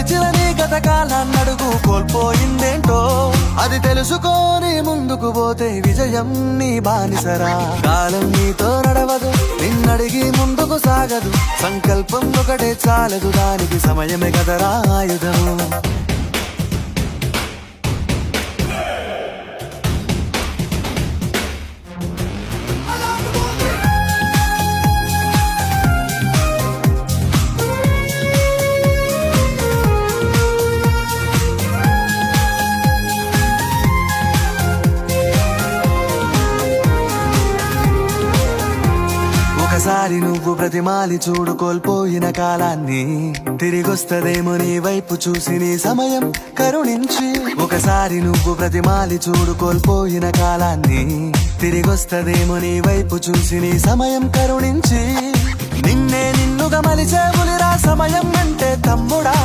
గడిచిన నీ గత కాలాన్నడుగు కోల్పోయిందేంటో అది తెలుసుకొని ముందుకు పోతే విజయం నీ బానిసరా. కాలం నీతో నడవదు, నిన్నడిగి ముందుకు సాగదు. సంకల్పం ఒకటే చాలదు, దానికి సమయమే కదరా ఆయుధం. ఒకసారి నువ్వు బ్రతిమాలి చూడు కోల్పోయిన కాలాన్ని, తిరిగొస్తదేమో నీ వైపు చూసి నీ సమయం కరుణించి. ఒకసారి నువ్వు బ్రతిమాలి చూడు కోల్పోయిన కాలాన్ని, తిరిగొస్తదేమో నీ వైపు చూసి నీ సమయం కరుణించి. నిన్నే నిన్నుగా మలిచే ఉలిరా సమయం అంటే తమ్ముడా.